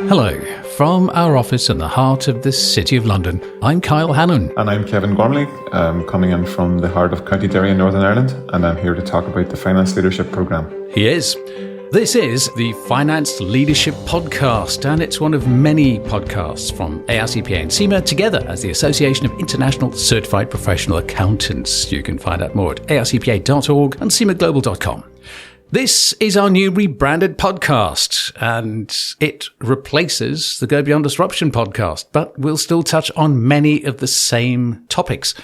Hello, from our office in the heart of the City of London, I'm Kyle Hannan. And I'm Kevin Gormley, coming in from the heart of County Derry in Northern Ireland, and I'm here to talk about the Finance Leadership Programme. He is. This is the Finance Leadership Podcast, and it's one of many podcasts from AICPA and CIMA together as the Association of International Certified Professional Accountants. You can find out more at aicpa.org and cimaglobal.com. This is our new rebranded podcast, and it replaces the Go Beyond Disruption podcast, but we'll still touch on many of the same topics.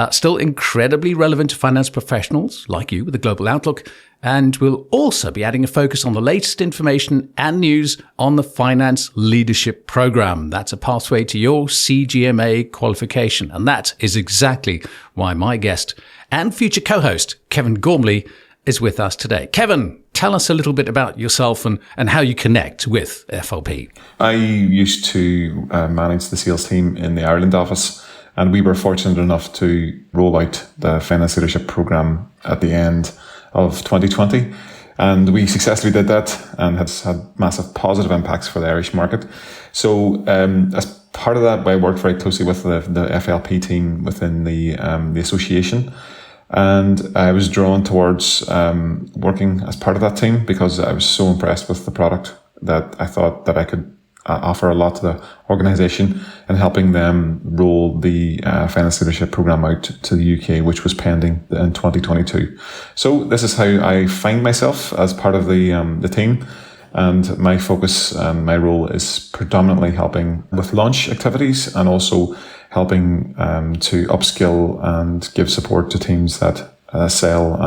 Still incredibly relevant to finance professionals like you with a global outlook, and we'll also be adding a focus on the latest information and news on the Finance Leadership Programme. That's a pathway to your CGMA qualification, and that is exactly why my guest and future co-host, Kevin Gormley, is with us today. Kevin, tell us a little bit about yourself and how you connect with FLP. I used to manage the sales team in the Ireland office, and we were fortunate enough to roll out the Finance Leadership Programme at the end of 2020. And we successfully did that and has had massive positive impacts for the Irish market. So as part of that, I worked very closely with the FLP team within the association. And I was drawn towards working as part of that team because I was so impressed with the product that I thought that I could offer a lot to the organisation in helping them roll the Finance Leadership Programme out to the UK, which was pending in 2022. So this is how I find myself as part of the team. And my focus and my role is predominantly helping with launch activities and also helping to upskill and give support to teams that sell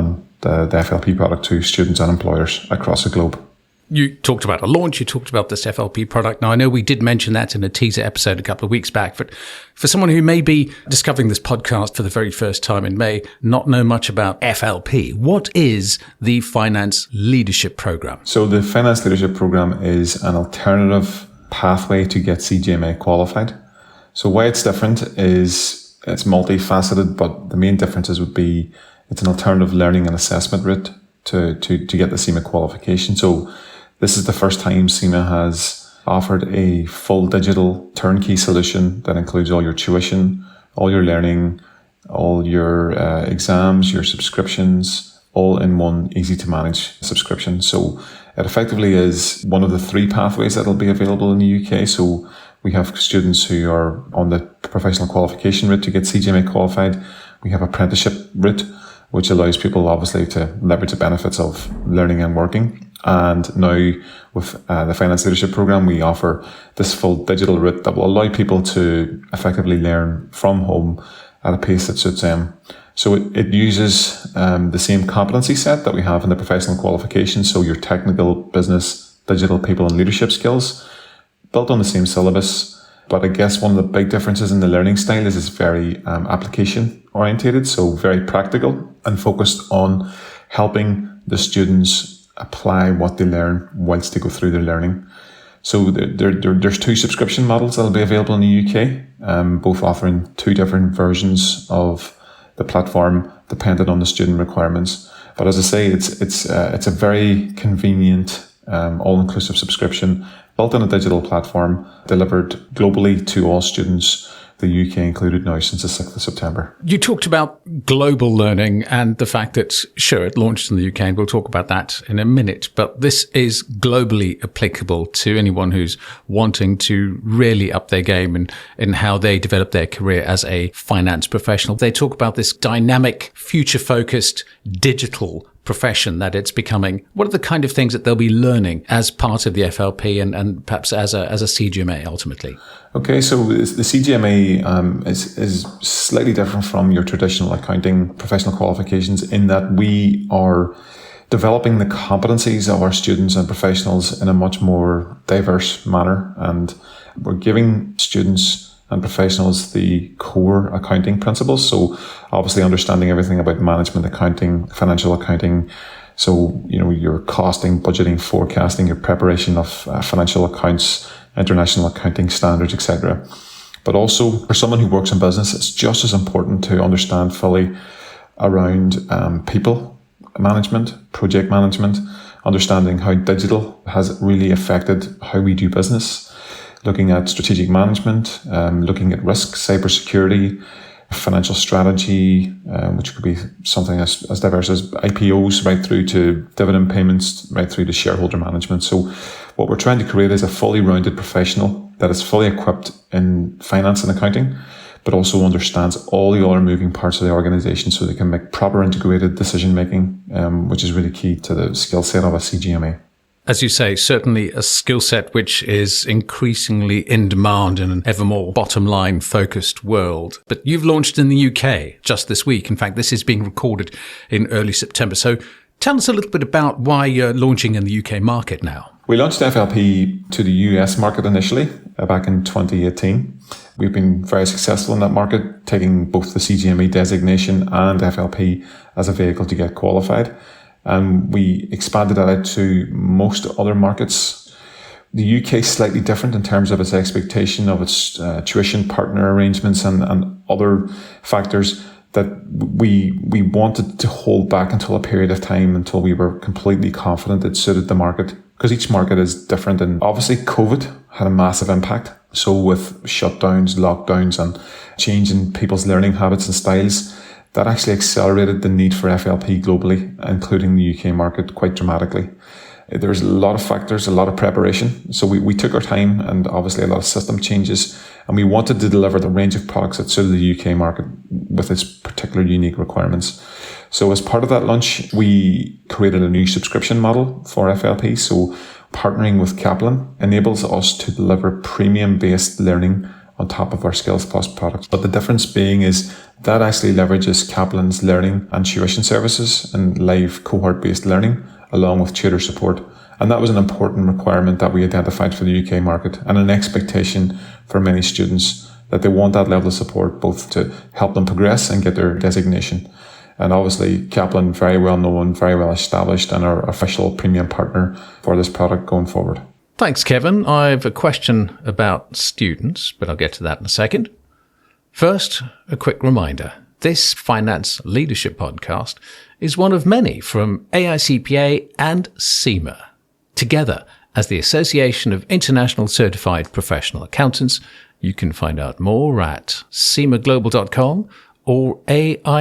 the FLP product to students and employers across the globe. You talked about a launch, you talked about this FLP product. Now, I know we did mention that in a teaser episode a couple of weeks back, but for someone who may be discovering this podcast for the very first time and may not know much about FLP, what is the Finance Leadership Programme? So the Finance Leadership Programme is an alternative pathway to get CGMA qualified. So why it's different is it's multifaceted, but the main differences would be it's an alternative learning and assessment route to get the CIMA qualification. So this is the first time CIMA has offered a full digital turnkey solution that includes all your tuition, all your learning, all your exams, your subscriptions, all in one easy to manage subscription. So it effectively is one of the three pathways that will be available in the UK. So we have students who are on the professional qualification route to get CGMA qualified. We have apprenticeship route, which allows people obviously to leverage the benefits of learning and working. And now with the Finance Leadership Programme, we offer this full digital route that will allow people to effectively learn from home at a pace that suits them. So it uses the same competency set that we have in the professional qualification. So your technical, business, digital, people and leadership skills built on the same syllabus. But I guess one of the big differences in the learning style is it's very application orientated, so very practical and focused on helping the students apply what they learn whilst they go through their learning. So there's two subscription models that'll be available in the UK, both offering two different versions of the platform dependent on the student requirements. But as I say, it's a very convenient, all-inclusive subscription built on a digital platform, delivered globally to all students, the UK included now since the 6th of September. You talked about global learning and the fact that, sure, it launched in the UK, and we'll talk about that in a minute, but this is globally applicable to anyone who's wanting to really up their game in how they develop their career as a finance professional. They talk about this dynamic, future-focused, digital profession that it's becoming. What are the kind of things that they'll be learning as part of the FLP and perhaps as a CGMA ultimately? Okay, so the CGMA is slightly different from your traditional accounting professional qualifications in that we are developing the competencies of our students and professionals in a much more diverse manner, and we're giving students and professionals the core accounting principles. So obviously understanding everything about management accounting, financial accounting. So, your costing, budgeting, forecasting, your preparation of financial accounts, international accounting standards, etc. But also for someone who works in business, it's just as important to understand fully around people management, project management, understanding how digital has really affected how we do business. looking at strategic management, looking at risk, cybersecurity, financial strategy, which could be something as diverse as IPOs right through to dividend payments, right through to shareholder management. So what we're trying to create is a fully rounded professional that is fully equipped in finance and accounting, but also understands all the other moving parts of the organization so they can make proper integrated decision making, which is really key to the skill set of a CGMA. As you say, certainly a skill set which is increasingly in demand in an ever more bottom line focused world. But you've launched in the UK just this week. In fact, this is being recorded in early September. So tell us a little bit about why you're launching in the UK market now. We launched FLP to the US market initially back in 2018. We've been very successful in that market, taking both the CGMA designation and FLP as a vehicle to get qualified. And we expanded that out to most other markets. The UK is slightly different in terms of its expectation of its tuition partner arrangements and other factors that we wanted to hold back until a period of time until we were completely confident it suited the market, because each market is different. And obviously COVID had a massive impact. So with shutdowns, lockdowns and change in people's learning habits and styles, that actually accelerated the need for FLP globally, including the UK market, quite dramatically. There's a lot of factors, a lot of preparation. So we took our time and obviously a lot of system changes, and we wanted to deliver the range of products that suited the UK market with its particular unique requirements. So as part of that launch, we created a new subscription model for FLP. So partnering with Kaplan enables us to deliver premium-based learning on top of our Skills Plus products. But the difference being is that actually leverages Kaplan's learning and tuition services and live cohort-based learning along with tutor support. And that was an important requirement that we identified for the UK market and an expectation for many students that they want that level of support both to help them progress and get their designation. And obviously Kaplan, very well known, very well established, and our official premium partner for this product going forward. Thanks, Kevin. I've a question about students, but I'll get to that in a second. First, a quick reminder. This Finance Leadership Podcast is one of many from AICPA and CIMA, together as the Association of International Certified Professional Accountants. You can find out more at cimaglobal.com or aicpa.org.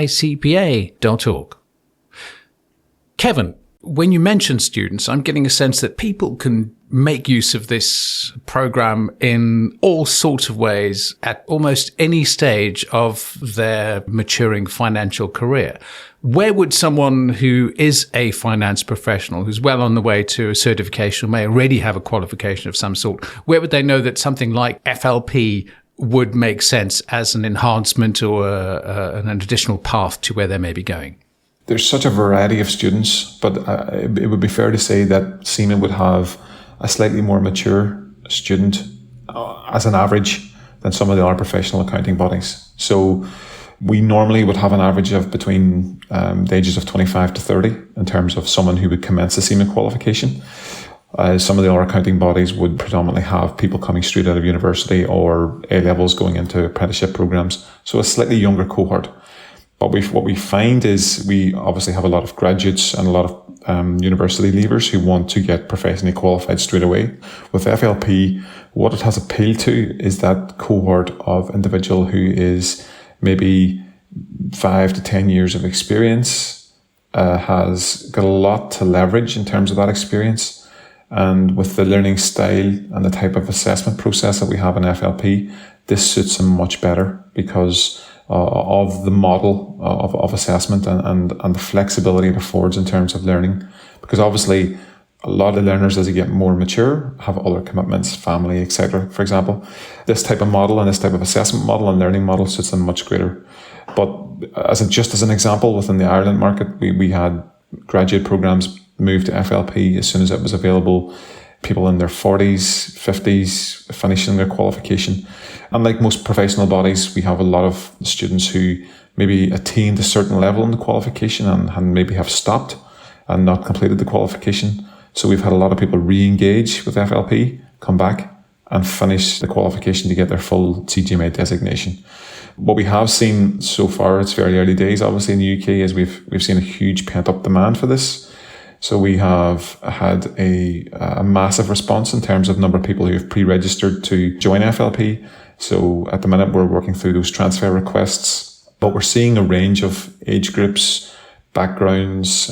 Kevin, when you mention students, I'm getting a sense that people can make use of this program in all sorts of ways at almost any stage of their maturing financial career. Where would someone who is a finance professional, who's well on the way to a certification, may already have a qualification of some sort, where would they know that something like FLP would make sense as an enhancement or an additional path to where they may be going? There's such a variety of students, but it would be fair to say that CIMA would have a slightly more mature student as an average than some of the other professional accounting bodies. So we normally would have an average of between the ages of 25 to 30 in terms of someone who would commence a CIMA qualification. Some of the other accounting bodies would predominantly have people coming straight out of university or A-levels going into apprenticeship programs. So a slightly younger cohort. But what we find is we obviously have a lot of graduates and a lot of university leavers who want to get professionally qualified straight away. With FLP, what it has appealed to is that cohort of individual who is maybe 5 to 10 years of experience, has got a lot to leverage in terms of that experience. And with the learning style and the type of assessment process that we have in FLP, this suits them much better because of the model of assessment and the flexibility it affords in terms of learning. Because obviously a lot of learners, as they get more mature, have other commitments, family, etc. For example, this type of model and this type of assessment model and learning model suits them much greater. But just as an example, within the Ireland market, we had graduate programs move to FLP as soon as it was available. People in their 40s, 50s, finishing their qualification. And like most professional bodies, we have a lot of students who maybe attained a certain level in the qualification and maybe have stopped and not completed the qualification. So we've had a lot of people re-engage with FLP, come back and finish the qualification to get their full CGMA designation. What we have seen so far, it's very early days, obviously in the UK, is we've seen a huge pent-up demand for this. So we have had a massive response in terms of number of people who have pre-registered to join FLP. So at the minute, we're working through those transfer requests, but we're seeing a range of age groups, backgrounds,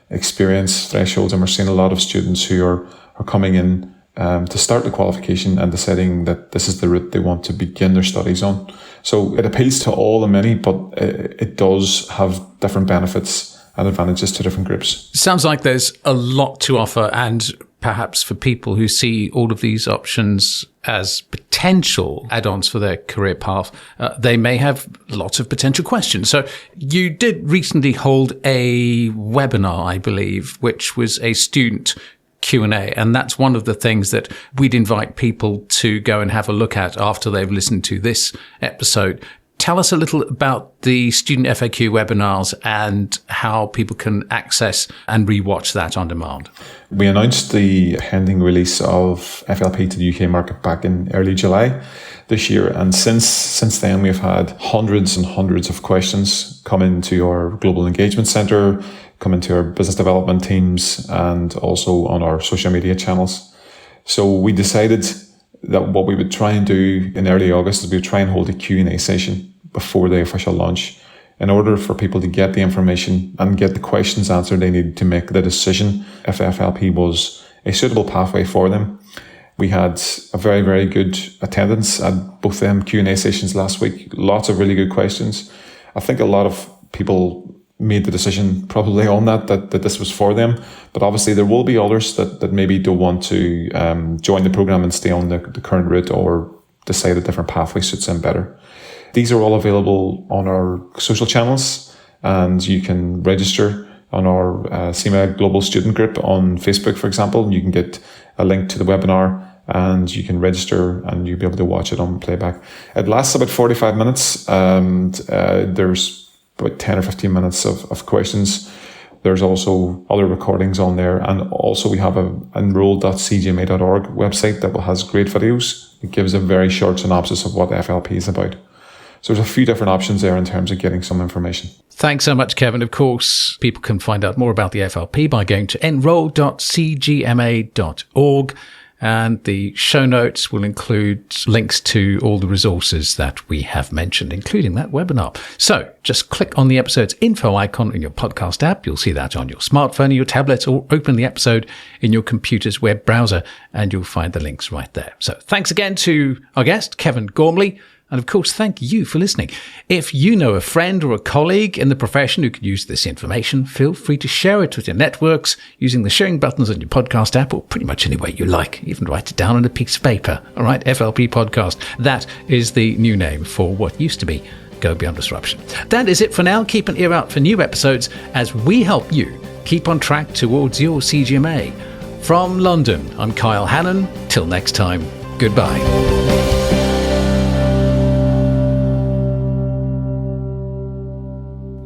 experience thresholds, and we're seeing a lot of students who are coming in to start the qualification and deciding that this is the route they want to begin their studies on. So it appeals to all and many, but it does have different benefits and advantages to different groups. Sounds like there's a lot to offer, and perhaps for people who see all of these options as potential add-ons for their career path, they may have lots of potential questions. So you did recently hold a webinar, I believe, which was a student Q&A, and that's one of the things that we'd invite people to go and have a look at after they've listened to this episode. Tell us a little about the student FAQ webinars and how people can access and rewatch that on demand. We announced the pending release of FLP to the UK market back in early July this year, and since then we've had hundreds and hundreds of questions come into our Global Engagement Centre, come into our business development teams, and also on our social media channels. So we decided that what we would try and do in early August is we would try and hold a Q&A session before the official launch in order for people to get the information and get the questions answered they needed to make the decision if FLP was a suitable pathway for them. We had a very, very good attendance at both them Q&A sessions last week. Lots of really good questions. I think a lot of people made the decision probably on that this was for them. But obviously there will be others that maybe don't want to join the program and stay on the current route or decide a different pathway suits them better. These are all available on our social channels, and you can register on our CIMA Global Student Group on Facebook, for example, and you can get a link to the webinar and you can register and you'll be able to watch it on playback. It lasts about 45 minutes and there's about 10 or 15 minutes of questions. There's also other recordings on there, and also we have a enroll.cgma.org website that has great videos. It gives a very short synopsis of what FLP is about. So there's a few different options there in terms of getting some information. Thanks so much, Kevin. Of course, people can find out more about the FLP by going to enroll.cgma.org. And the show notes will include links to all the resources that we have mentioned, including that webinar. So just click on the episode's info icon in your podcast app. You'll see that on your smartphone or your tablet, or open the episode in your computer's web browser and you'll find the links right there. So thanks again to our guest, Kevin Gormley. And of course, thank you for listening. If you know a friend or a colleague in the profession who could use this information, feel free to share it with your networks using the sharing buttons on your podcast app, or pretty much any way you like. Even write it down on a piece of paper. All right, FLP Podcast. That is the new name for what used to be Go Beyond Disruption. That is it for now. Keep an ear out for new episodes as we help you keep on track towards your CGMA. From London, I'm Kyle Hannan. Till next time, goodbye.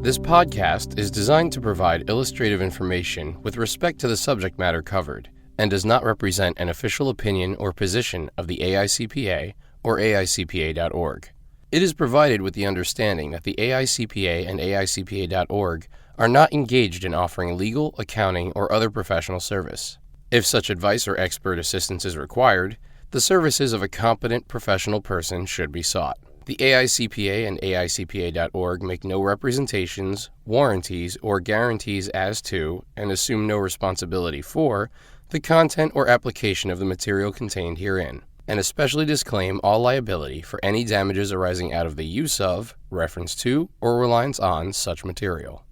This podcast is designed to provide illustrative information with respect to the subject matter covered and does not represent an official opinion or position of the AICPA or AICPA.org. It is provided with the understanding that the AICPA and AICPA.org are not engaged in offering legal, accounting, or other professional service. If such advice or expert assistance is required, the services of a competent professional person should be sought. The AICPA and AICPA.org make no representations, warranties, or guarantees as to, and assume no responsibility for, the content or application of the material contained herein, and especially disclaim all liability for any damages arising out of the use of, reference to, or reliance on such material.